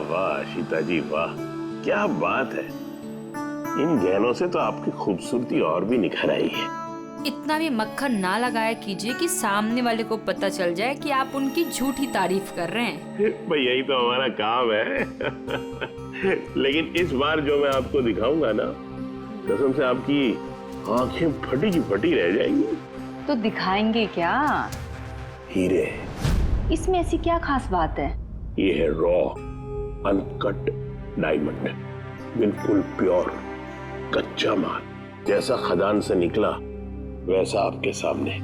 वाह आशिता जी वाह, क्या बात है। इन गहनों से तो आपकी खूबसूरती और भी निखर आई है। इतना भी मक्खन ना लगाया कीजिए कि सामने वाले को पता चल जाए कि आप उनकी झूठी तारीफ कर रहे हैं। भाई यही तो हमारा काम है। लेकिन इस बार जो मैं आपको दिखाऊंगा ना, कसम से आपकी आंखें फटी की फटी रह जाएंगी। तो दिखाएंगे क्या? हीरे। इसमें ऐसी क्या खास बात है? ये है रॉ अनकट डायमंड, बिल्कुल प्योर कच्चा माल, जैसा खदान से निकला वैसा आपके सामने।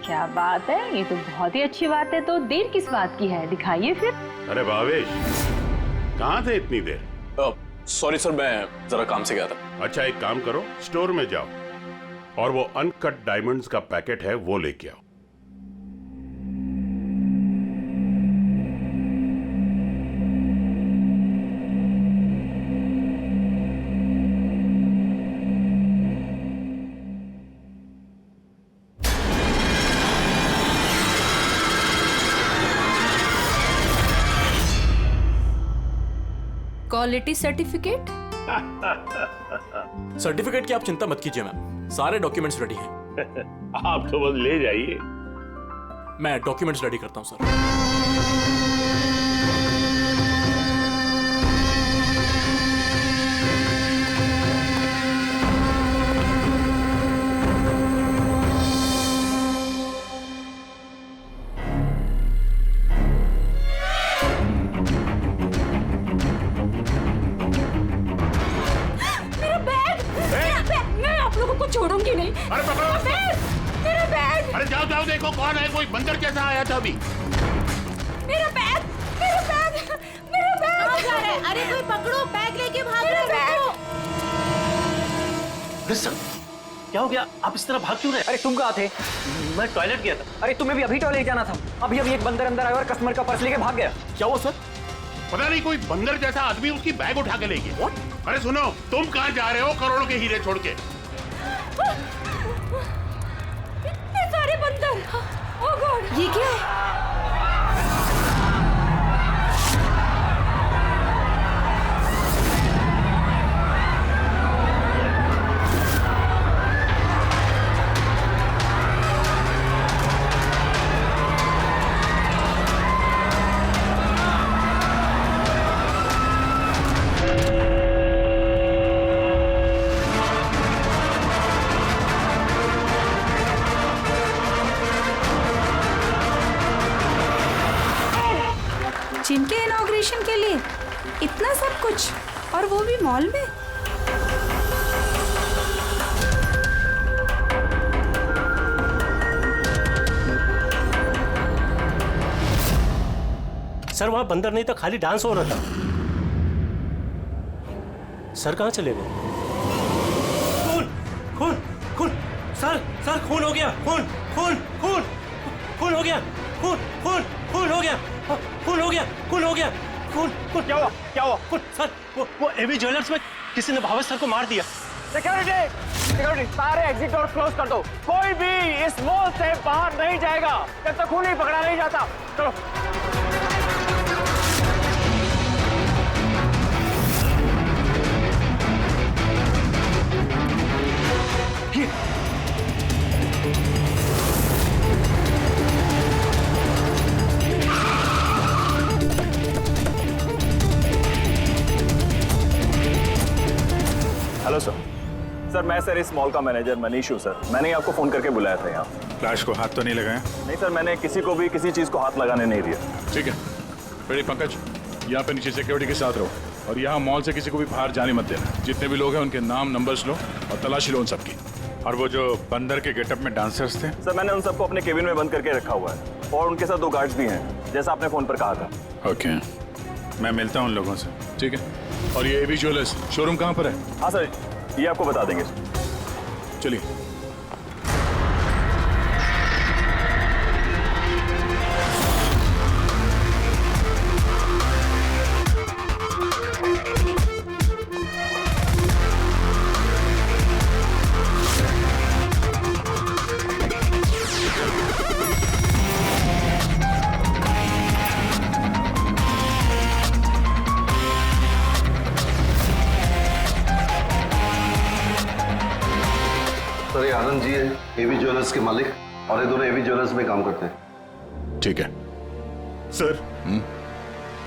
क्या बात है, ये तो बहुत ही अच्छी बात है। तो देर किस बात की है, दिखाइए फिर। अरे भावेश, कहाँ थे इतनी देर? सॉरी सर, मैं जरा काम से गया था। अच्छा एक काम करो, स्टोर में जाओ और वो अनकट डायमंड्स का पैकेट है वो लेके आओ। Quality certificate? सर्टिफिकेट की आप चिंता मत कीजिए मैम, सारे डॉक्यूमेंट्स रेडी हैं। आप तो बस ले जाइए। मैं डॉक्यूमेंट्स रेडी करता हूं सर। छोड़ूंगी नहीं। अरे पकड़ो, मेरा बैग। अरे जाओ जाओ, देखो कौन है, कोई बंदर जैसा आया था अभी। मेरा बैग, मेरा बैग, मेरा बैग। कहाँ जा रहे हैं? अरे कोई पकड़ो, बैग लेके भाग रहे हैं। अरे सर, क्या हो गया? आप इस तरह भाग क्यों रहे? अरे तुम कहाँ थे? मैं टॉयलेट गया था। अरे तुम्हें भी अभी टॉयलेट जाना था। अभी एक बंदर अंदर आया और कस्टमर का पर्स लेके भाग गया। क्या हुआ सर? पता नहीं कोई बंदर जैसा आदमी उसकी बैग उठा के ले गया। अरे सुनो, तुम कहाँ जा रहे हो करोड़ों के हीरे छोड़ के? इतने सारे बंदर। ओह गॉड, ये क्या है? जिनके इनॉग्रेशन के लिए इतना सब कुछ, और वो भी मॉल में। सर वहां बंदर नहीं था, खाली डांस हो रहा था। सर कहाँ चले गए? खून खून खून, सर सर खून हो गया, खून खून खून खून हो गया, खून खून खून हो गया, खून हो गया, खून हो गया, खून खून। क्या हुआ? क्या हुआ? खून। सर वो एवी ज्वेलर्स में किसी ने भावेश सर को मार दिया। सिक्योरिटी, सिक्योरिटी, सारे एग्जिट डोर क्लोज कर दो। कोई भी इस मॉल से बाहर नहीं जाएगा जब तक खून नहीं पकड़ा नहीं जाता। चलो। हेलो सर, मैं सर इस मॉल का मैनेजर मनीष हूँ सर। मैंने आपको फोन करके बुलाया था यहाँ। फ्लैश को हाथ तो नहीं लगाया? नहीं सर, मैंने किसी को भी किसी चीज को हाथ लगाने नहीं दिया। ठीक है, फिर पंकज यहाँ पे नीचे सिक्योरिटी के साथ रहो और यहाँ मॉल से किसी को भी बाहर जाने मत देना। जितने भी लोग हैं उनके नाम नंबर्स लो और तलाशी लो उन सबकी। और वो जो बंदर के गेटअप में डांसर्स थे? सर मैंने उन सबको अपने केबिन में बंद करके रखा हुआ है और उनके साथ 2 गार्ड्स भी हैं, जैसा आपने फोन पर कहा था। ओके, मैं मिलता हूँ उन लोगों से। ठीक है, और ये एवी ज्वेलर्स शोरूम कहाँ पर है? हाँ सर, ये आपको बता देंगे। चलिए। सर ये आनंद जी है, एवी ज्वेलर्स के मालिक, और ये दोनों एवी ज्वेलर्स में काम करते हैं। ठीक है सर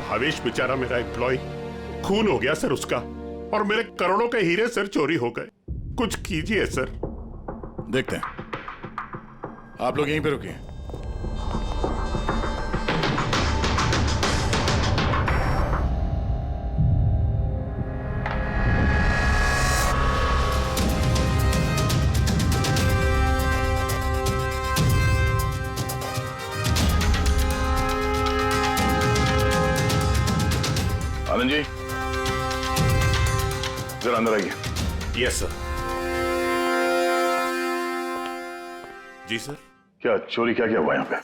भावेश बेचारा मेरा एम्प्लॉय, खून हो गया सर उसका, और मेरे करोड़ों के हीरे सर चोरी हो गए। कुछ कीजिए सर। देखते हैं, आप लोग यहीं पे रुकिए। आनंद जी जरा अंदर आइए। Yes sir. जी सर। क्या चोरी क्या हुआ यहाँ पे?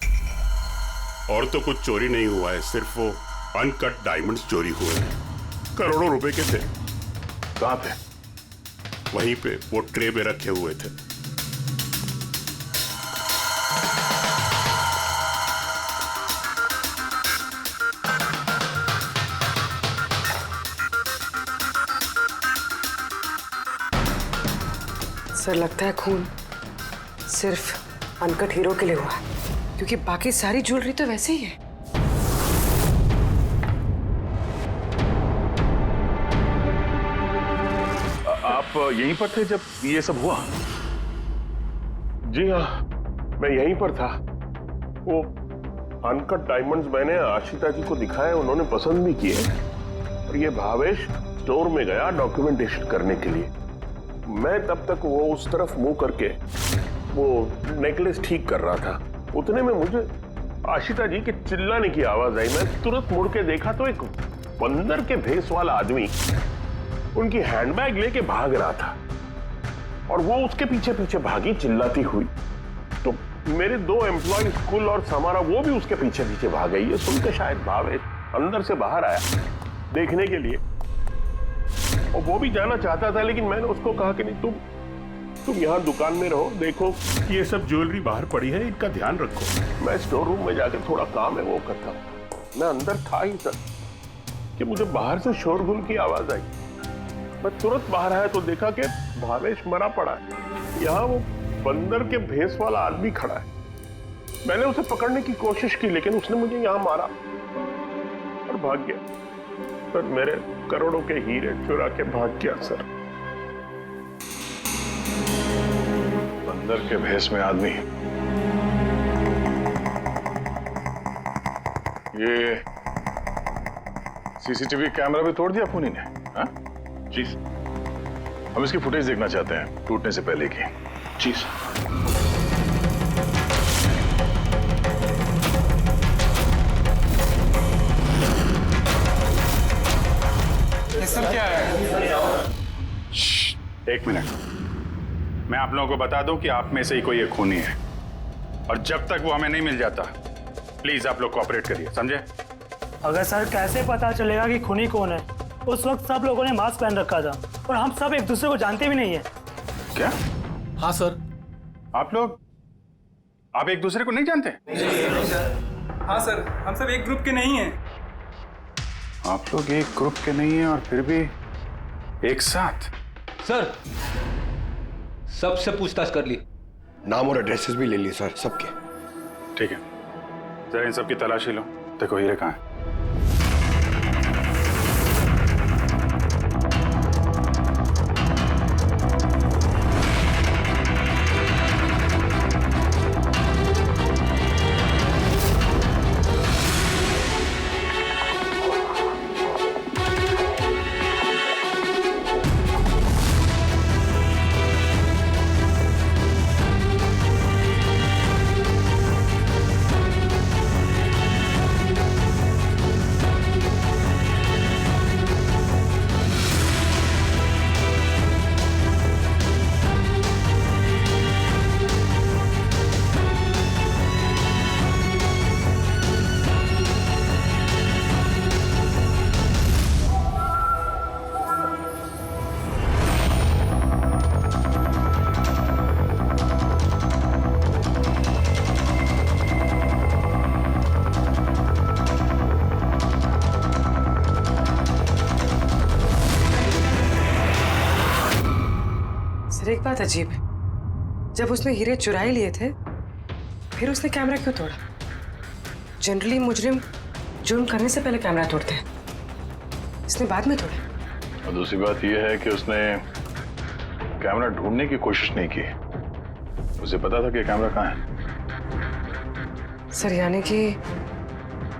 और तो कुछ चोरी नहीं हुआ है, सिर्फ वो अनकट डायमंड्स चोरी हुए हैं। करोड़ों रुपए के थे। कहाँ पे? वहीं पे वो ट्रे में रखे हुए थे। सर लगता है खून सिर्फ अनकट हीरो के लिए हुआ है, क्योंकि बाकी सारी ज्वेलरी तो वैसे ही है। आप यहीं पर थे जब ये सब हुआ? जी हाँ, मैं यहीं पर था। वो अनकट डायमंड्स मैंने आशिता जी को दिखाए, उन्होंने पसंद भी किए। और ये भावेश स्टोर में गया डॉक्यूमेंटेशन करने के लिए। मैं तब तक वो उस तरफ मुंह करके वो नेकलेस ठीक कर रहा था। उतने में मुझे आशिता जी के चिल्लाने की आवाज आई। मैं तुरंत मुड़ के देखा तो एक बंदर के भेस वाला आदमी उनकी हैंडबैग लेके भाग रहा था, और वो उसके पीछे पीछे भागी चिल्लाती हुई। तो मेरे 2 एम्प्लॉय कुल और समारा वो भी उसके पीछे पीछे भाग गई। ये सुनकर शायद भावेश अंदर से बाहर आया देखने के लिए, और वो भी जाना चाहता था, लेकिन मैंने उसको कहा कि नहीं, तुम यहाँ दुकान में रहो, देखो ये सब ज्वेलरी बाहर पड़ी है, इनका ध्यान रखो। मैं स्टोर रूम में जाकर थोड़ा काम है वो करता। मैं अंदर था ही सर कि मुझे बाहर से शोरगुल की आवाज आई। मैं तुरंत बाहर आया तो देखा कि भावेश मरा पड़ा है। यहाँ वो बंदर के भेस वाला आदमी खड़ा है। मैंने उसे पकड़ने की कोशिश की, लेकिन उसने मुझे यहाँ मारा और भाग गया। सर मेरे करोड़ों के हीरे चुरा के भाग गया सर। बंदर के भेस में आदमी? ये सीसीटीवी कैमरा भी तोड़ दिया खूनी ने? हाँ? जी हम इसकी फुटेज देखना चाहते हैं टूटने से पहले की। जी सर क्या है? एक मिनट, मैं आप लोगों को बता दूं कि आप में से ही कोई एक खूनी है, और जब तक वो हमें नहीं मिल जाता प्लीज आप लोग कोऑपरेट करिए, समझे? अगर सर कैसे पता चलेगा कि खूनी कौन है? उस वक्त सब लोगों ने मास्क पहन रखा था और हम सब एक दूसरे को जानते भी नहीं है। क्या? हाँ सर। आप एक दूसरे को नहीं जानते? हाँ सर, हम सब एक ग्रुप के नहीं हैं। आप लोग एक ग्रुप के नहीं हैं और फिर भी एक साथ? सर सबसे पूछताछ कर ली, नाम और एड्रेसेस भी ले लिए सर सबके। ठीक है, जरा इन सबकी तलाशी लो, देखो हीरे कहाँ हैं। सर एक बात अजीब है, जब उसने हीरे चुरा ही लिए थे फिर उसने कैमरा क्यों तोड़ा? जनरली मुजरिम जुर्म करने से पहले कैमरा तोड़ते हैं, इसने बाद में तोड़ा। और दूसरी बात यह है कि उसने कैमरा ढूंढने की कोशिश नहीं की, उसे पता था कि कैमरा कहाँ है। सर यानी कि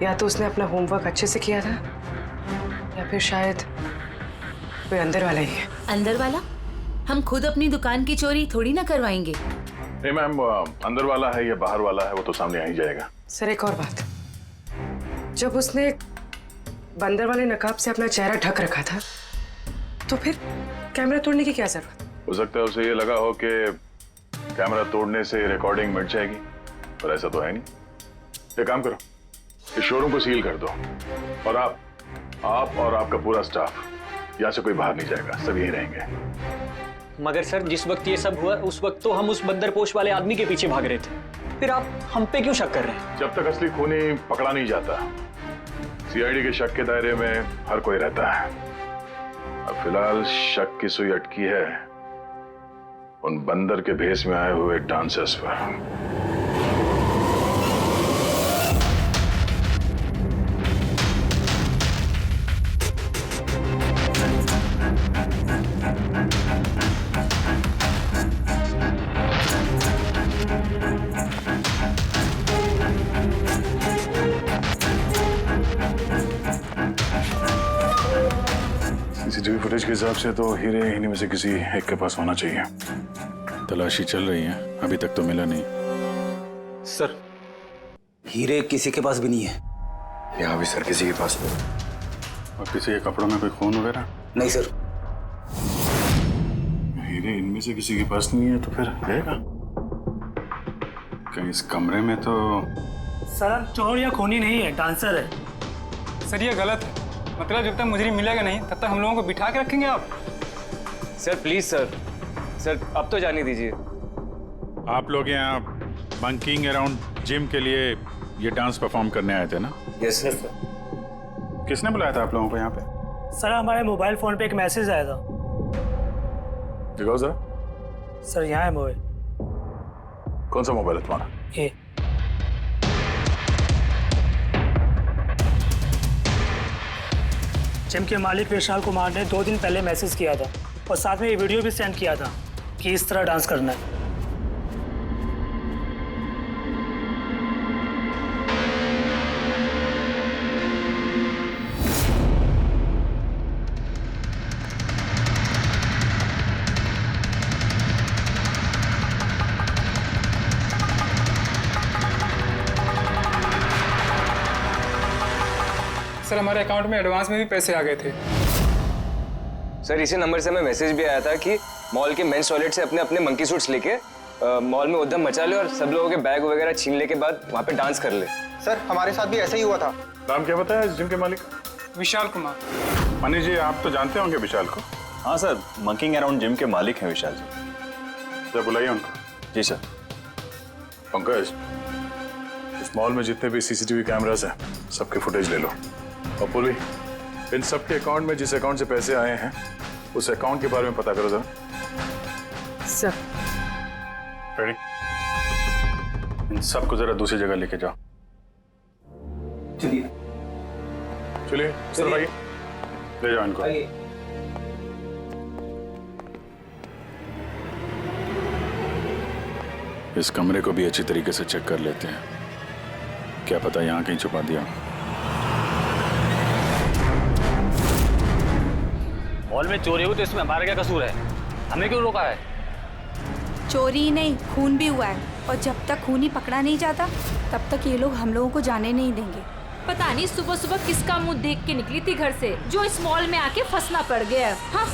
या तो उसने अपना होमवर्क अच्छे से किया था या फिर शायद कोई अंदर वाला ही है। अंदर वाला? हम खुद अपनी दुकान की चोरी थोड़ी ना करवाएंगे। नहीं मैम, अंदर वाला है या बाहर वाला है वो तो सामने आ ही जाएगा। सर एक और बात, जब उसने बंदर वाले नकाब से अपना चेहरा ढक रखा था तो फिर कैमरा तोड़ने की क्या जरूरत? हो सकता है उसे ये लगा हो कि कैमरा तोड़ने से रिकॉर्डिंग मिट जाएगी, पर ऐसा तो है नहीं। एक काम करो, इस शोरूम को सील कर दो और आप और आपका पूरा स्टाफ यहाँ से कोई बाहर नहीं जाएगा, सब यहीं रहेंगे। मगर सर जिस वक्त ये सब हुआ उस वक्त तो हम उस बंदरपोश वाले आदमी के पीछे भाग रहे थे, फिर आप हम पे क्यों शक कर रहे हैं? जब तक असली खूनी पकड़ा नहीं जाता सीआईडी के शक के दायरे में हर कोई रहता है। अब फिलहाल शक की सुई अटकी है उन बंदर के भेष में आए हुए डांसर्स पर। सीसीटीवी फुटेज के हिसाब से तो हीरे इन्हीं में से किसी एक के पास होना चाहिए। तलाशी चल रही है, अभी तक तो मिला नहीं। सर हीरे किसी के पास भी नहीं है। यहाँ भी सर किसी के पास नहीं। और किसी के कपड़ों में कोई खून वगैरह? नहीं सर। हीरे इनमें से किसी के पास नहीं है तो फिर रहेगा कहीं इस कमरे में तो। सर चोर या खूनी नहीं है, डांसर है। सर ये गलत है, मतलब जब तक मुजरिम मिलेगा नहीं तब तक हम लोगों को बिठा के रखेंगे आप? सर प्लीज सर, सर अब तो जाने दीजिए। आप लोग यहाँ बंकिंग अराउंड जिम के लिए ये डांस परफॉर्म करने आए थे ना? Yes sir. किसने बुलाया था आप लोगों को यहाँ पे? सर हमारे मोबाइल फोन पे एक मैसेज आया था। दिखाओ जरा। सर यहाँ है मोबाइल। कौन सा मोबाइल है तुम्हारा? ये जिम के मालिक विशाल कुमार ने 2 दिन पहले मैसेज किया था और साथ में ये वीडियो भी सेंड किया था कि इस तरह डांस करना है। सर हमारे अकाउंट में एडवांस में भी पैसे आ गए थे। सर इसी नंबर से हमें मैसेज भी आया था कि मॉल के मेंस टॉयलेट से अपने अपने मंकी सूट्स लेके मॉल में उद्यम मचा ले और सब लोगों के बैग वगैरह छीनने के बाद वहाँ पे डांस कर ले। सर हमारे साथ भी ऐसा ही हुआ था। नाम क्या बताया जिम के मालिक? विशाल कुमार। मनीष जी आप तो जानते होंगे विशाल को? हाँ सर, मंकिंग अराउंड जिम के मालिक हैं विशाल जी। जब बुलाइए उनको। जी सर। पंकज, इस मॉल में जितने भी सीसीटीवी कैमरास हैं सबके फुटेज ले लो। और पूर्वी, इन सबके अकाउंट में जिस अकाउंट से पैसे आए हैं उस अकाउंट के बारे में पता करो जरा। Sir ready? इन सबको जरा दूसरी जगह लेके जाओ। चलिए चलिए सर भाई, ले जाओ इनको। इस कमरे को भी अच्छी तरीके से चेक कर लेते हैं, क्या पता यहाँ कहीं छुपा दिया। मॉल में चोरी हुई तो इसमें हमारा क्या कसूर है? हमें क्यों रोका है? चोरी ही नहीं, खून भी हुआ है और जब तक खूनी पकड़ा नहीं जाता तब तक ये लोग हम लोगों को जाने नहीं देंगे। पता नहीं सुबह सुबह किसका मुंह देख के निकली थी घर से जो इस मॉल में आके फंसना पड़ गया। हाँ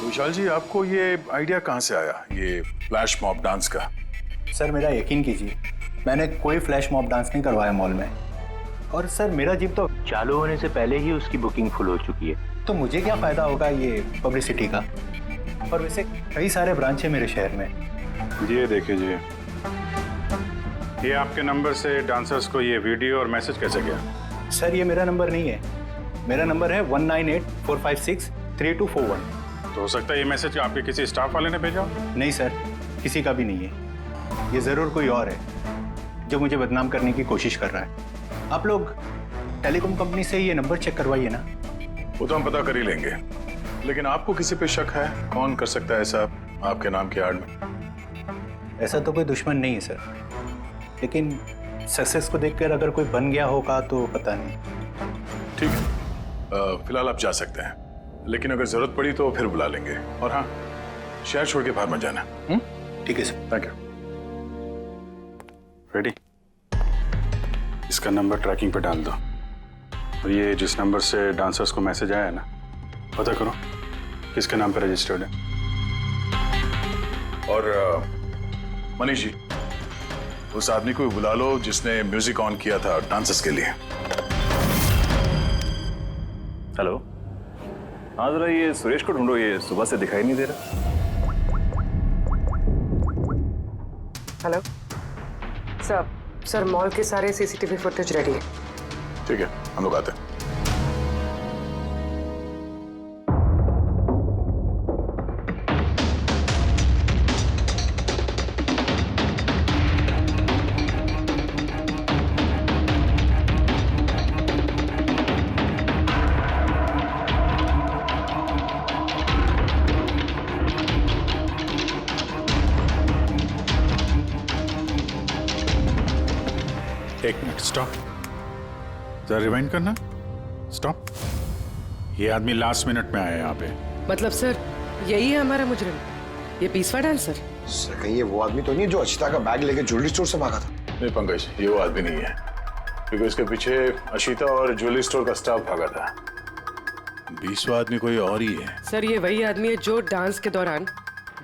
विशाल जी, आपको ये आइडिया कहाँ से आया, ये फ्लैश मॉब डांस का? सर मेरा यकीन कीजिए, मैंने कोई फ्लैश मॉब डांस नहीं करवाया मॉल में। और सर मेरा जिम तो चालू होने से पहले ही उसकी बुकिंग फुल हो चुकी है, तो मुझे क्या फायदा होगा ये पब्लिसिटी का। और वैसे कई सारे ब्रांच है मेरे शहर में। ये देखिए जी, ये आपके नंबर से डांसर्स को ये वीडियो और मैसेज कैसे गया? सर ये मेरा नंबर नहीं है, मेरा नंबर है 1984563241। तो हो सकता है ये मैसेज आपके किसी स्टाफ वाले ने भेजा हो? नहीं सर, किसी का भी नहीं है। ये ज़रूर कोई और है जो मुझे बदनाम करने की कोशिश कर रहा है। आप लोग टेलीकॉम कंपनी से ये नंबर चेक करवाइए ना। वो तो हम पता कर ही लेंगे, लेकिन आपको किसी पे शक है? कौन कर सकता है ऐसा आपके नाम की आड़ में? ऐसा तो कोई दुश्मन नहीं है सर, लेकिन सक्सेस को देखकर अगर कोई बन गया होगा तो पता नहीं। ठीक है, फिलहाल आप जा सकते हैं, लेकिन अगर जरूरत पड़ी तो फिर बुला लेंगे। और हाँ, शहर छोड़ के बाहर मत जाना। ठीक है सर। Thank you. रेडी? इसका नंबर ट्रैकिंग पे डाल दो, और ये जिस नंबर से डांसर्स को मैसेज आया है ना, पता करो किसके नाम पे रजिस्टर्ड है। और मनीष जी, उस आदमी को बुला लो जिसने म्यूजिक ऑन किया था डांसर्स के लिए। हेलो, हाँ जरा ये सुरेश को ढूंढो, ये सुबह से दिखाई नहीं दे रहा। हेलो सर, मॉल के सारे सीसीटीवी फुटेज रेडी है। ठीक है, हम लोग आते हैं। एक मिनट, स्टॉप। जरा रिवाइंड करना। स्टॉप। ये आदमी लास्ट मिनट में आया यहाँ पे। मतलब सर यही है हमारा मुजरिम, ये पीसवा डांसर? सर कहीं ये वो आदमी तो नहीं जो अचिता का बैग लेके ज्वेलरी स्टोर से भागा था? नहीं पंकज, ये वो आदमी नहीं है, क्योंकि उसके पीछे अशिता और ज्वेलरी स्टोर का स्टाफ भागा था। 20वां आदमी कोई और ही है। सर ये वही आदमी है जो डांस के दौरान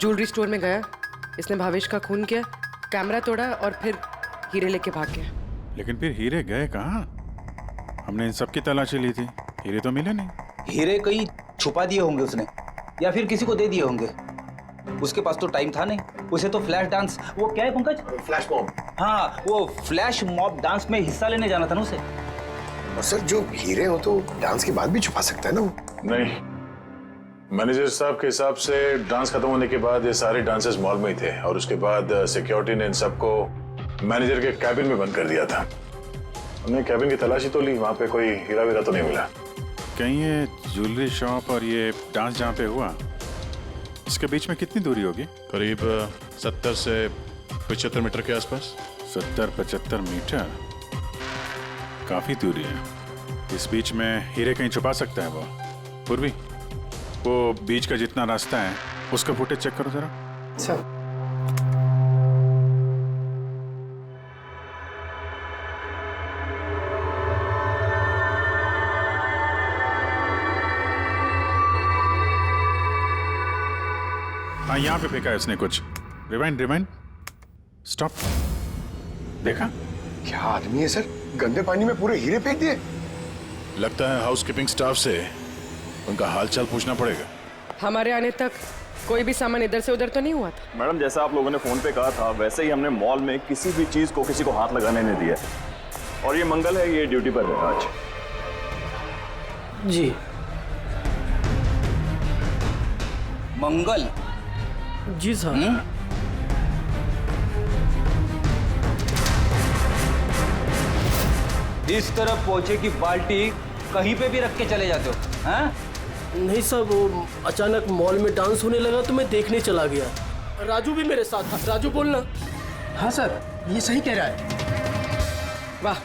ज्वेलरी स्टोर में गया, इसने भावेश का खून किया, कैमरा तोड़ा और फिर हीरे लेके भाग गया। लेकिन फिर हीरे गए कहाँ? हमने इन सब की तलाशी ली थी, हीरे तो मिले नहीं। हीरे कहीं छुपा दिए होंगे उसने, या फिर किसी को दे दिए होंगे। उसके पास तो टाइम था नहीं, उसे तो फ्लैश डांस, वो क्या है पंकज? Flash mob. हाँ, वो फ्लैश मॉब डांस में हिस्सा लेने जाना था ना उसे। और सर जो हीरे हो तो डांस के बाद भी छुपा सकता है ना वो? नहीं, मैनेजर साहब के हिसाब से डांस खत्म होने के बाद ये सारे डांसर्स मॉल में ही थे, और उसके बाद सिक्योरिटी ने इन सबको मैनेजर के कैबिन में बंद कर दिया था। हमने कैबिन की तलाशी तो ली, वहां पे कोई हीरा वीरा तो नहीं मिला। कहीं ये ज्वेलरी शॉप और ये डांस जहाँ पे हुआ, इसके बीच में कितनी दूरी होगी? करीब 70 से 75 मीटर के आसपास। 70-75 मीटर, काफी दूरी है। इस बीच में हीरे कहीं छुपा सकता है वो। पूर्वी, वो बीच का जितना रास्ता है उसका फुटेज चेक करो जरा। अच्छा। हाँ, यहाँ पे फेंका है उसने कुछ। Rewind, stop. देखा? क्या आदमी है सर, गंदे पानी में पूरे हीरे फेंक दिए। लगता है हाउसकीपिंग स्टाफ से उनका हालचाल पूछना पड़ेगा। हमारे आने तक कोई भी सामान इधर से उधर तो नहीं हुआ था? मैडम, जैसा आप लोगों ने फोन पे कहा था वैसे ही हमने मॉल में किसी भी चीज को किसी को हाथ लगाने नहीं दिया। और ये मंगल है, ये ड्यूटी पर है आज। जी मंगल? जी सर। इस तरफ पहुंचे कि बाल्टी कहीं पे भी रख के चले जाते हो, हैं? नहीं सर, वो अचानक मॉल में डांस होने लगा तो मैं देखने चला गया। राजू भी मेरे साथ था। राजू बोलना। हाँ सर, ये सही कह रहा है। वाह,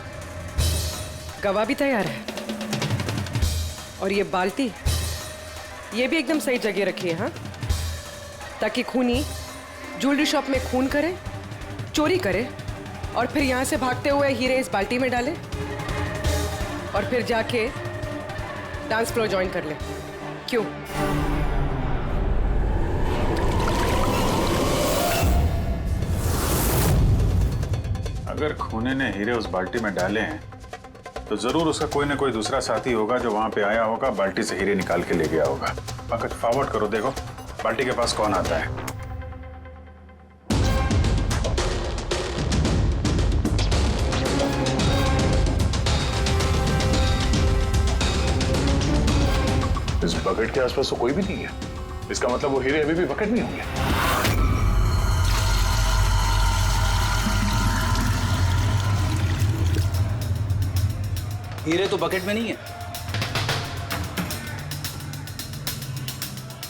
गवाह भी तैयार है। और ये बाल्टी, ये भी एकदम सही जगह रखी है, हाँ? ताकि खूनी ज्वेलरी शॉप में खून करे, चोरी करे, और फिर यहाँ से भागते हुए हीरे इस बाल्टी में डाले, और फिर जाके डांस फ्लोर ज्वाइन कर ले। क्यों? अगर खूनी ने हीरे उस बाल्टी में डाले हैं तो जरूर उसका कोई ना कोई दूसरा साथी होगा जो वहां पे आया होगा, बाल्टी से हीरे निकाल के ले गया होगा। पंकज, फॉरवर्ड करो, देखो बाल्टी के पास कौन आता है। बकेट के आसपास तो कोई भी नहीं है। इसका मतलब वो हीरे अभी भी बकेट में होंगे। हीरे तो बकेट में नहीं है।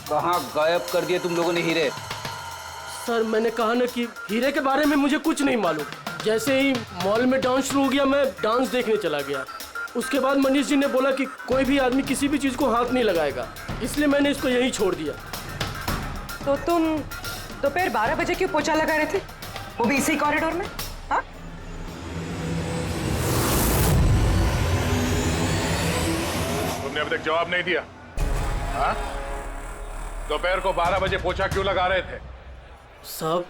कहाँ गायब कर दिए तुम लोगों ने हीरे? सर मैंने कहा ना कि हीरे के बारे में मुझे कुछ नहीं मालूम। जैसे ही मॉल में डांस शुरू हो गया मैं डांस देखने चला गया। उसके बाद मनीष जी ने बोला कि कोई भी आदमी किसी भी चीज को हाथ नहीं लगाएगा, इसलिए मैंने इसको यहीं छोड़ दिया। तो तुम दोपहर 12 बजे क्यों पोछा लगा रहे थे, वो भी इसी कॉरिडोर में? हाँ, तुमने अभी तक जवाब नहीं दिया। हाँ, दोपहर को 12 बजे पोछा क्यों लगा रहे थे? साहब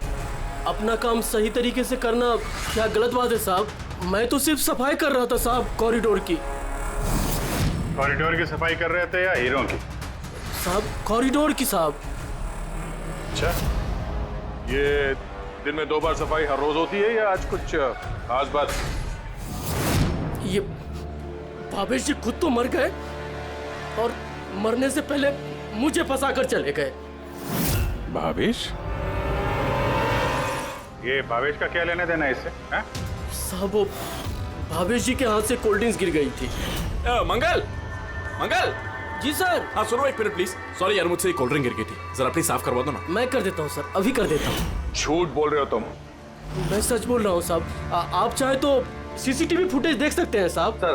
अपना काम सही तरीके से करना क्या गलत बात है साहब? मैं तो सिर्फ सफाई कर रहा था साहब, कॉरिडोर की। कॉरिडोर की सफाई कर रहे थे या हीरों की? साहब कॉरिडोर की साहब। अच्छा, ये दिन में 2 बार सफाई हर रोज होती है या आज कुछ खास बात? ये भावेश जी खुद तो मर गए और मरने से पहले मुझे फंसाकर चले गए। भावेश? ये भावेश का क्या लेना देना इससे? साहब वो भावेश जी के हाथ से कोल्ड ड्रिंक्स गिर गई थी। मंगल, मंगल। जी सर। हाँ सुनो एक मिनट प्लीज। सॉरी यार, मुझसे कोल्ड ड्रिंक गिर गई थी, जरा प्लीज साफ करवा दो ना। मैं कर देता हूँ सर, अभी कर देता हूँ। झूठ बोल रहे हो तुम? मैं सच बोल रहा हूँ साहब। आप चाहे तो सीसीटीवी फुटेज देख सकते हैं साहब। सर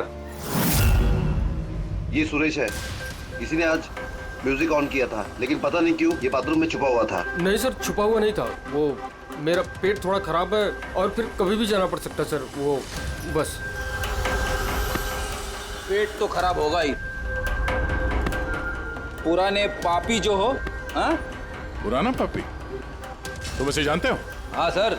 ये सुरेश है, इसी ने आज म्यूजिक ऑन किया था, लेकिन पता नहीं क्यों ये बाथरूम में छुपा हुआ था। नहीं सर, छुपा हुआ नहीं था, वो मेरा पेट थोड़ा खराब है और फिर कभी भी जाना पड़ सकता सर, वो बस। पेट तो खराब होगा ही, पुराने पापी जो हो। हाँ, पुराना पापी? तुम इसे जानते हो? हाँ सर,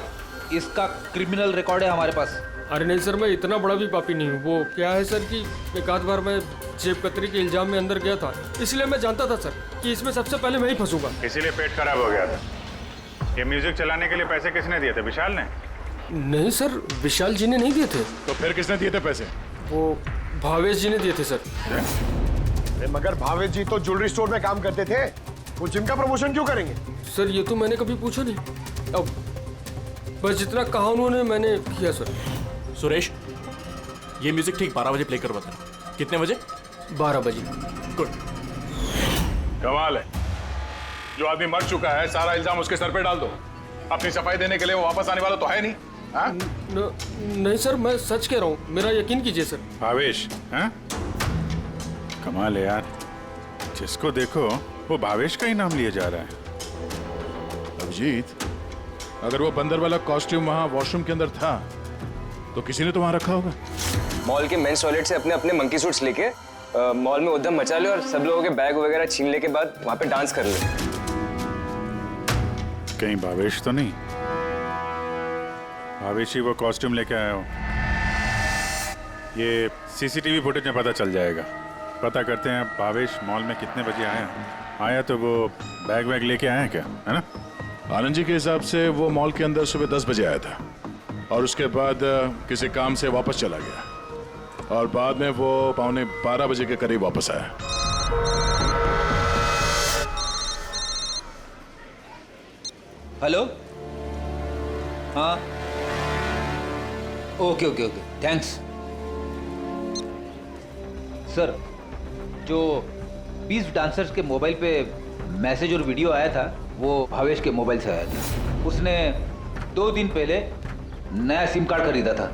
इसका क्रिमिनल रिकॉर्ड है हमारे पास। अरे नहीं सर, मैं इतना बड़ा भी पापी नहीं हूँ। वो क्या है सर कि एक आध बार मैं जेब कतरी के इल्जाम में अंदर गया था, इसलिए मैं जानता था सर कि इसमें सबसे पहले मैं ही फंसूंगा। इसीलिए पेट खराब हो गया था। ये म्यूजिक चलाने के लिए पैसे किसने दिए थे? विशाल ने? नहीं सर, विशाल जी ने नहीं दिए थे। तो फिर किसने दिए थे पैसे? वो भावेश जी ने दिए थे सर। मगर भावेश जी तो ज्वेलरी स्टोर में काम करते थे, वो जिम का प्रमोशन क्यों करेंगे? सर ये तो मैंने कभी पूछा नहीं, अब बस जितना कहा उन्होंने मैंने किया सर। सुरेश, ये म्यूजिक ठीक 12 बजे प्ले करवा देना। कितने बजे? 12 बजे। गुड। कमाल है, जो आदमी मर चुका है सारा इल्जाम उसके सर पे डाल दो। अपनी सफाई देने के लिए वो वापस आने वाला तो है नहीं। हाँ? नहीं सर, मैं सच कह रहा हूँ, मेरा यकीन कीजिए सर। भावेश? हाँ? कमाल है यार, जिसको देखो वो भावेश का ही नाम लिया जा रहा है। अभिजीत, अगर वो बंदर वाला कॉस्ट्यूम वहाँ वॉशरूम के अंदर था तो किसी ने तो वहाँ रखा होगा। मॉल के मेंस टॉयलेट से अपने अपने मंकी सूट्स लेके मॉल में उद्यम मचा ले और सब लोगों के बैग वगैरह छीन ले के बाद वहाँ पे डांस कर ले। कहीं भावेश तो नहीं? भावेश ही वो कॉस्ट्यूम लेके आया हो? ये सीसीटीवी फुटेज में पता चल जाएगा। पता करते हैं भावेश मॉल में कितने बजे आया तो वो बैग वैग लेके आया क्या, है ना? आनंद जी के हिसाब से वो मॉल के अंदर सुबह 10 बजे आया था और उसके बाद किसी काम से वापस चला गया और बाद में वो 11:15 बजे के करीब वापस आया। हेलो? हाँ, okay okay okay, thanks sir. जो 20 डांसर्स के मोबाइल पे मैसेज और वीडियो आया था वो भावेश के मोबाइल से आया था। उसने 2 दिन पहले नया सिम कार्ड खरीदा था।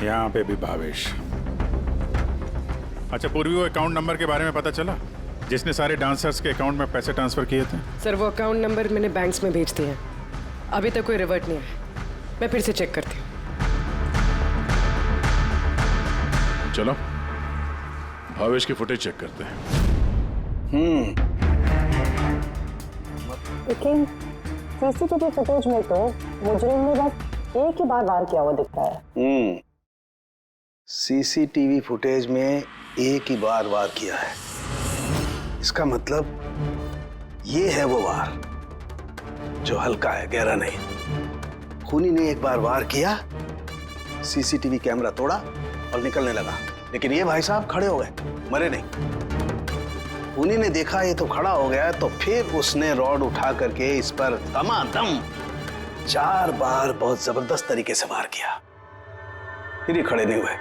यहाँ पे भी भावेश। अच्छा पूर्वी, वो अकाउंट नंबर के बारे में पता चला जिसने सारे डांसर्स के अकाउंट में पैसे ट्रांसफर किए थे? सर वो अकाउंट नंबर मैंने बैंक्स में भेज दिए हैं, अभी तक कोई रिवर्ट नहीं आया। मैं फिर से चेक करती हूँ। चलो भावेश की फुटेज चेक करते हैं। लेकिन सीसीटीवी फुटेज में तो मुजरिम ने बस एक ही बार वार किया हुआ दिखता है। सीसीटीवी फुटेज में एक ही बार वार किया है, इसका मतलब ये है वो वार जो हल्का है, गहरा नहीं। खूनी ने एक बार वार किया, सीसीटीवी कैमरा तोड़ा और निकलने लगा, लेकिन ये भाई साहब खड़े हो गए, मरे नहीं। खूनी ने देखा ये तो खड़ा हो गया है, तो फिर उसने रॉड उठा करके इस पर दमादम 4 बार बहुत जबरदस्त तरीके से वार किया, फिर ये खड़े नहीं हुए।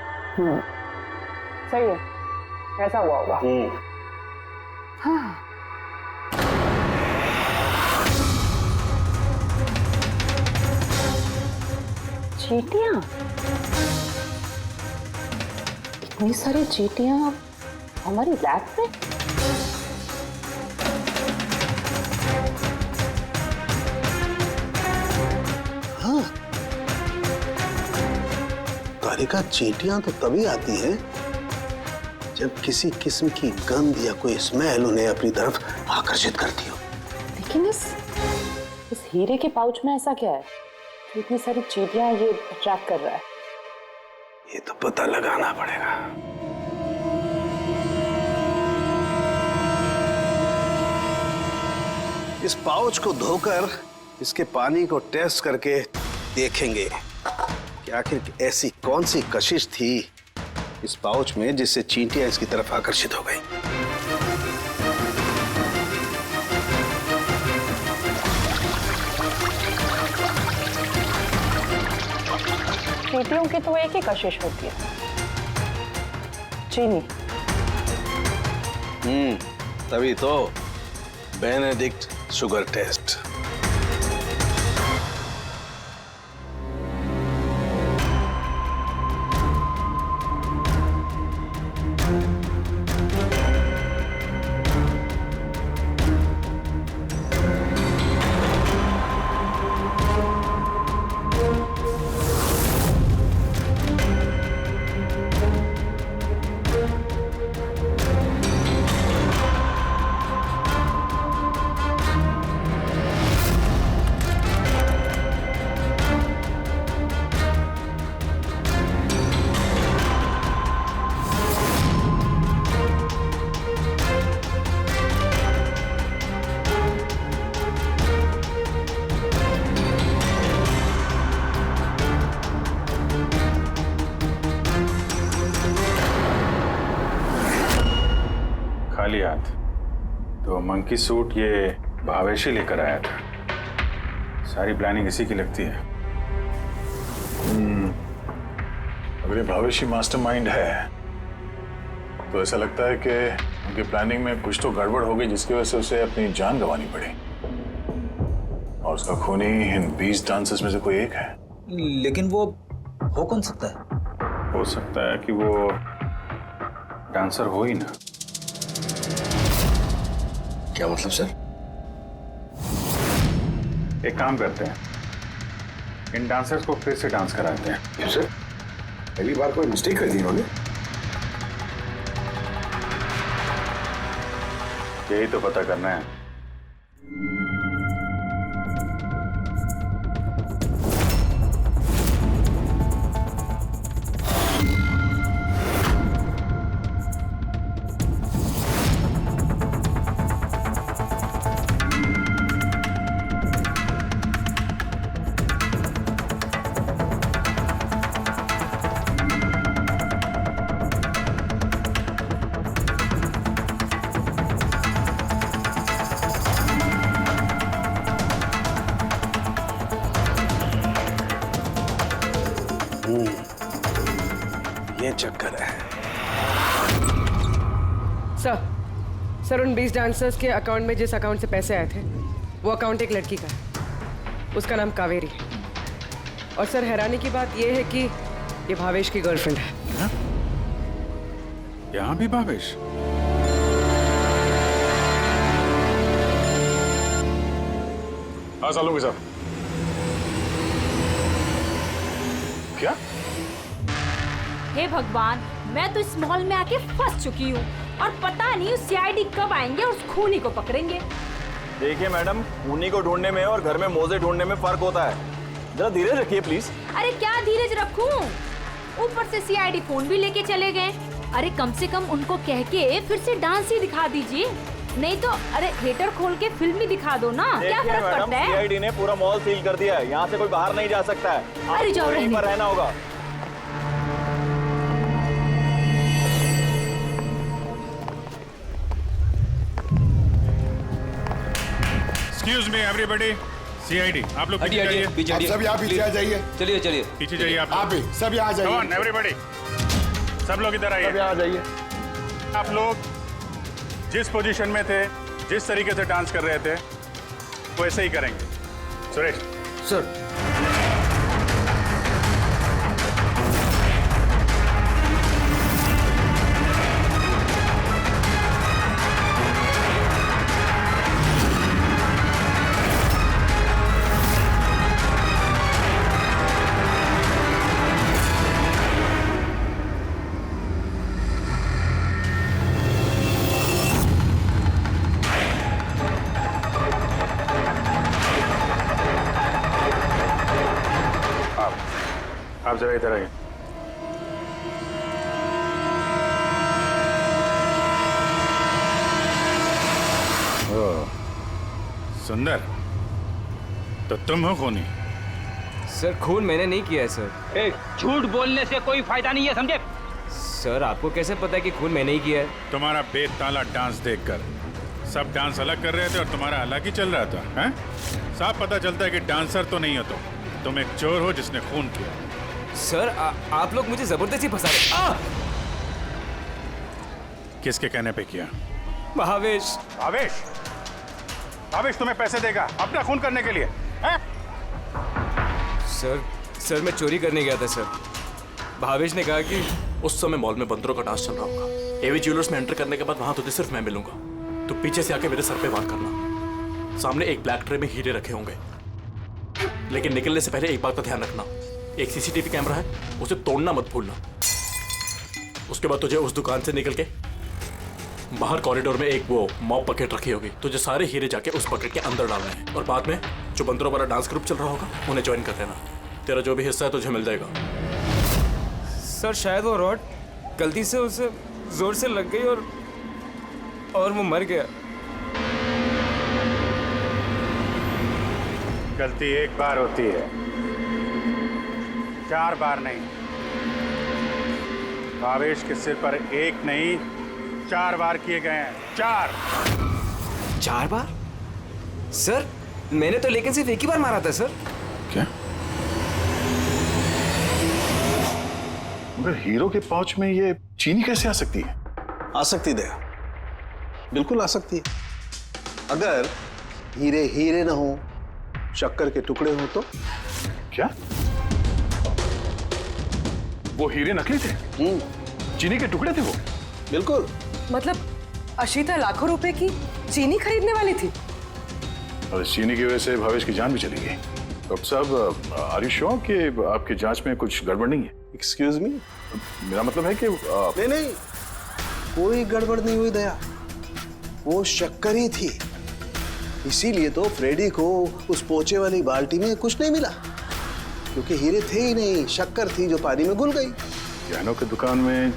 सही है, ऐसा हुआ होगा। हाँ। चींटियां, इतनी सारी चींटियां हमारी लैब में। हाँ, कारिका, चींटियां तो तभी आती हैं जब किसी किस्म की गंध या कोई स्मेल उन्हें अपनी तरफ आकर्षित करती हो। लेकिन इस हीरे के पाउच में ऐसा क्या है जो इतनी सारी चींटियां ये अट्रैक्ट कर रहा है? ये तो पता लगाना पड़ेगा। इस पाउच को धोकर इसके पानी को टेस्ट करके देखेंगे कि आखिर ऐसी कौन सी कशिश थी इस पाउच में जिससे चींटियां इसकी तरफ आकर्षित हो गई। चींटियों की तो एक ही कशिश होती है, चीनी। तभी तो बेनेडिक्ट शुगर टेस्ट। खाली हाथ तो मंकी सूट ये भावेश ही लेकर आया था। सारी प्लानिंग इसी की लगती है। अगर ये भावेशी मास्टरमाइंड है तो ऐसा लगता है कि उनकी प्लानिंग में कुछ तो गड़बड़ हो गई जिसकी वजह से उसे अपनी जान गंवानी पड़ी, और उसका खूनी इन 20 डांसर्स में से कोई एक है। लेकिन वो हो कौन सकता है? हो सकता है कि वो डांसर हो ही ना। क्या मतलब सर? एक काम करते हैं, इन डांसर्स को फिर से डांस कराते हैं। क्यों सर? पहली बार कोई मिस्टेक कर दी इन्होंने। यही तो पता करना है। ये चक्कर है। सर उन 20 डांसर्स के अकाउंट में जिस अकाउंट से पैसे आए थे वो अकाउंट एक लड़की का है, उसका नाम कावेरी है। और सर हैरानी की बात यह है कि ये भावेश की गर्लफ्रेंड है। यहाँ भी भावेश? हाँ सालों के साथ क्या? हे भगवान, मैं तो इस मॉल में आके फंस चुकी हूँ और पता नहीं उस सीआईडी कब आएंगे और उस खूनी को पकड़ेंगे। देखिए मैडम, खूनी को ढूंढने में और घर में मोजे ढूंढने में फर्क होता है। जरा धीरज रखिए प्लीज। अरे क्या धीरज रखूं? ऊपर से सीआईडी फोन भी लेके चले गए। अरे कम से कम उनको कह के फिर से डांस ही दिखा दीजिए, नहीं तो अरे थिएटर खोल के फिल्म ही दिखा दो ना। क्या फर्क पड़ता है? सीआईडी ने पूरा मॉल सील कर दिया है, यहाँ से कोई बाहर नहीं जा सकता है। अरे जाओ, यहीं पर रहना होगा। एक्सक्यूज मी एवरीबॉडी, सीआईडी आप लोग पीछे हटिए, जाइए। पीछे हटिए। सब यहाँ पीछे आ जाइए। चलिए चलिए पीछे जाइए आप आप भी सब यहाँ जाइए। कम ऑन एवरीबॉडी, सब लोग इधर आइए। सब यहाँ जाइए। आप लोग जिस पोजीशन में थे, जिस तरीके से डांस कर रहे थे, वैसे ही करेंगे। सुरेश सर। आप जरा इधर आइए। सुंदर, तो तुम हो खूनी? सर खून मैंने नहीं किया है सर। झूठ बोलने से कोई फायदा नहीं है, समझे? सर आपको कैसे पता है कि खून मैंने ही किया है? तुम्हारा बेताला डांस देखकर सब डांस अलग कर रहे थे और तुम्हारा अलग ही चल रहा था, हैं? साफ पता चलता है कि डांसर तो नहीं हो तुम एक चोर हो जिसने खून किया। सर आप लोग मुझे जबरदस्ती फंसा रहे। किसके कहने पे किया? भावेश। भावेश? भावेश तुम्हें पैसे देगा अपना खून करने के लिए, हैं? सर मैं चोरी करने गया था सर। भावेश ने कहा कि उस समय मॉल में बंदरों का डांस चल रहा होगा। एवी ज्वेलर्स में एंटर करने के बाद वहां तो सिर्फ मैं मिलूंगा। तो पीछे से आके मेरे सर पे वार करना। सामने एक ब्लैक ट्रे में हीरे रखे होंगे, लेकिन निकलने से पहले एक बात का ध्यान रखना, एक सीसीटीवी कैमरा है, उसे तोड़ना मत भूलना। उसके बाद तुझे उस दुकान से निकल के बाहर कॉरिडोर में एक वो मॉप बकेट रखी होगी, तुझे सारे हीरे जाके उस बकेट के अंदर डालने हैं और बाद में जो बंदरों वाला डांस ग्रुप चल रहा होगा उन्हें ज्वाइन कर लेना। तेरा जो भी हिस्सा है तुझे मिल जाएगा। सर शायद वो रॉड गलती से उसे जोर से लग गई और वो मर गया। गलती एक बार होती है, 4 बार नहीं। भावेश के सिर पर एक नहीं 4 बार किए गए हैं। 4 बार? सर मैंने तो लेकिन सिर्फ एक ही बार मारा था सर। क्या? मगर हीरो के पाउच में ये चीनी कैसे आ सकती है? आ सकती दया, बिल्कुल आ सकती है। अगर हीरे हीरे ना हो, शक्कर के टुकड़े हो तो? क्या वो हीरे नकली थे? चीनी के टुकड़े थे वो? बिल्कुल। मतलब अशीता लाखों रुपए की चीनी खरीदने वाली थी और इस चीनी की वजह से भावेश की जान भी चली गई। डॉक्टर साहब, आर यू श्योर कि आपकी जांच में कुछ गड़बड़ नहीं है? Excuse me? मेरा मतलब है कि नहीं, कोई गड़बड़ नहीं हुई दया, वो शक्कर ही थी। इसीलिए तो फ्रेडी को उस पोचे वाली बाल्टी में कुछ नहीं मिला, क्योंकि हीरे थे ही नहीं, शक्कर थी जो पानी में घुल गई। गहनों की दुकान में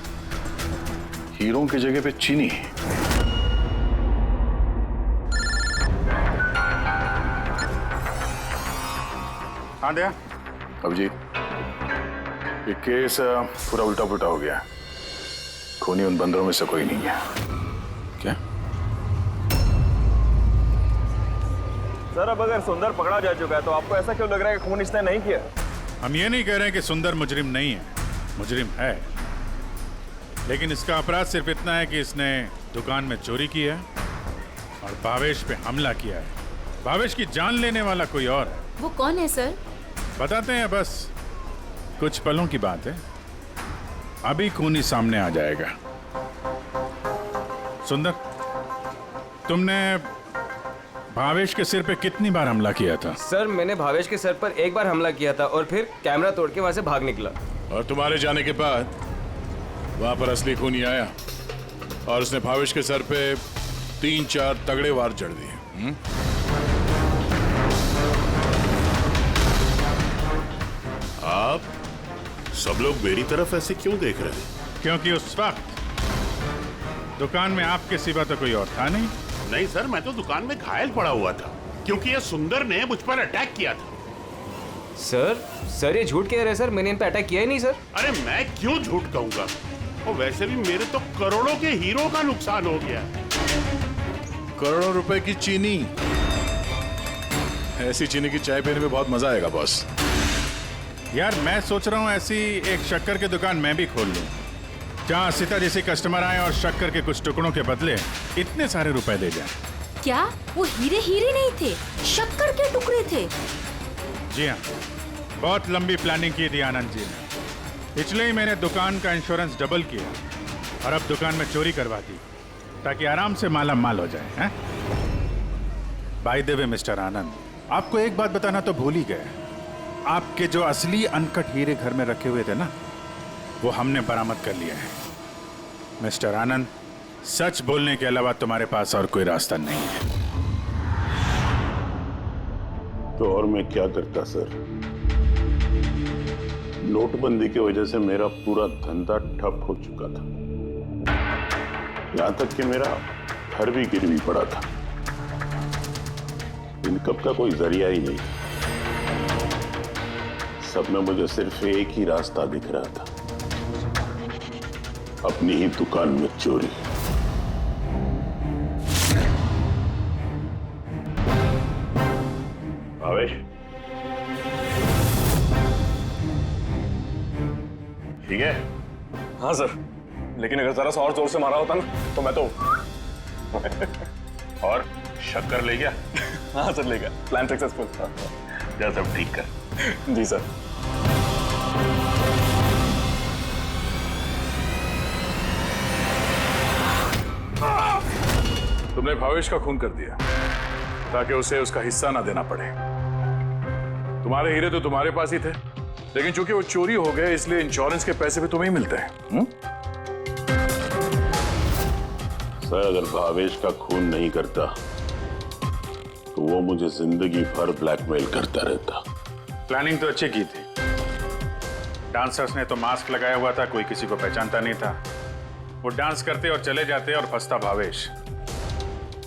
हीरों की जगह पे चीनी है। हाँ दया। अब जी ये केस पूरा उल्टा पुल्टा हो गया। खूनी उन बंदरों में से कोई नहीं है। क्या? सर अब अगर सुंदर पकड़ा जा चुका है तो आपको ऐसा क्यों लग रहा है कि खून इसने नहीं किया? हम ये नहीं कह रहे कि सुंदर मुजरिम नहीं है, मुजरिम है, लेकिन इसका अपराध सिर्फ इतना है कि इसने दुकान में चोरी की है और भावेश पे हमला किया है। भावेश की जान लेने वाला कोई और है। वो कौन है सर? बताते हैं, बस कुछ पलों की बात है, अभी खूनी सामने आ जाएगा। सुंदर, तुमने भावेश के सिर पे कितनी बार हमला किया था? सर मैंने भावेश के सर पर एक बार हमला किया था और फिर कैमरा तोड़ के वहां से भाग निकला। और तुम्हारे जाने के बाद वहां पर असली खूनी आया और उसने भावेश के सर पे 3-4 तगड़े वार जड़ दिए। आप सब लोग मेरी तरफ ऐसे क्यों देख रहे हैं? क्योंकि उस वक्त दुकान में आपके सिवा तो कोई और था नहीं। नहीं सर, मैं तो दुकान में घायल पड़ा हुआ था क्योंकि ये सुंदर ने मुझ पर अटैक किया था। सर ये झूठ कह रहे हैं सर, मैंने इन पे अटैक किया ही नहीं सर। अरे मैं क्यों झूठ कहूंगा, और वैसे भी मेरे तो करोड़ों के हीरो का नुकसान हो गया। करोड़ों रुपए की चीनी ऐसी चीनी की चाय पीने में बहुत मजा आएगा बॉस। यार मैं सोच रहा हूँ ऐसी एक शक्कर की दुकान मैं भी खोल लूँ, जहाँ सीता जैसे कस्टमर आए और शक्कर के कुछ टुकड़ों के बदले इतने सारे रुपए दे जाएं। क्या वो हीरे हीरे नहीं थे, शक्कर के टुकड़े थे? जी हाँ, बहुत लंबी प्लानिंग की थी आनंद जी ने, इसलिए ही मैंने दुकान का इंश्योरेंस डबल किया और अब दुकान में चोरी करवा दी ताकि आराम से माला माल हो जाए। हैं? बाय द वे मिस्टर आनंद, आपको एक बात बताना तो भूल ही गए, आपके जो असली अनकट हीरे घर में रखे हुए थे ना, वो हमने बरामद कर लिए हैं। मिस्टर आनंद, सच बोलने के अलावा तुम्हारे पास और कोई रास्ता नहीं है। तो और मैं क्या करता सर? नोटबंदी की वजह से मेरा पूरा धंधा ठप हो चुका था, यहां तक कि मेरा घर भी गिरवी पड़ा था। इनकम का कोई जरिया ही नहीं, सब में मुझे सिर्फ एक ही रास्ता दिख रहा था, अपनी ही दुकान में चोरी। भावेश, ठीक है? हाँ सर, लेकिन अगर जरा सा और जोर से मारा होता ना तो मैं तो और शक्कर ले गया? हाँ सर, ले गया। Plan successful. जा सब ठीक कर। जी सर। तुमने भावेश का खून कर दिया ताकि उसे उसका हिस्सा ना देना पड़े। तुम्हारे हीरे तो तुम्हारे पास ही थे, लेकिन चूंकि वो चोरी हो गए इसलिए इंश्योरेंस के पैसे भी तुम्हें ही मिलते हैं। सर, अगर भावेश का खून नहीं करता तो वो मुझे जिंदगी भर ब्लैकमेल करता रहता। प्लानिंग तो अच्छी की थी, डांसर्स ने तो मास्क लगाया हुआ था, कोई किसी को पहचानता नहीं था। वो डांस करते और चले जाते और फंसता भावेश,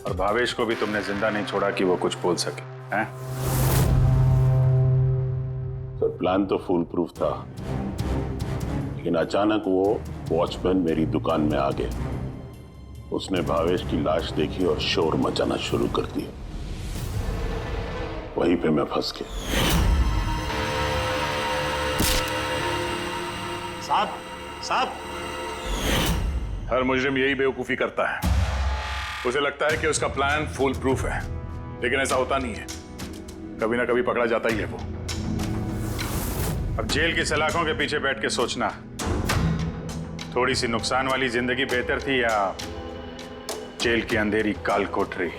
और भावेश को भी तुमने जिंदा नहीं छोड़ा कि वो कुछ बोल सके। हैं? सर, प्लान तो फुल प्रूफ था, लेकिन अचानक वो वॉचमैन मेरी दुकान में आ गया। उसने भावेश की लाश देखी और शोर मचाना शुरू कर दिया। वहीं पे मैं फंस गया। साहब, हर मुजरिम यही बेवकूफी करता है। उसे लगता है कि उसका प्लान फुल प्रूफ है, लेकिन ऐसा होता नहीं है। कभी ना कभी पकड़ा जाता ही है वो। अब जेल की सलाखों के पीछे बैठ के सोचना, थोड़ी सी नुकसान वाली जिंदगी बेहतर थी या जेल की अंधेरी काल कोठरी।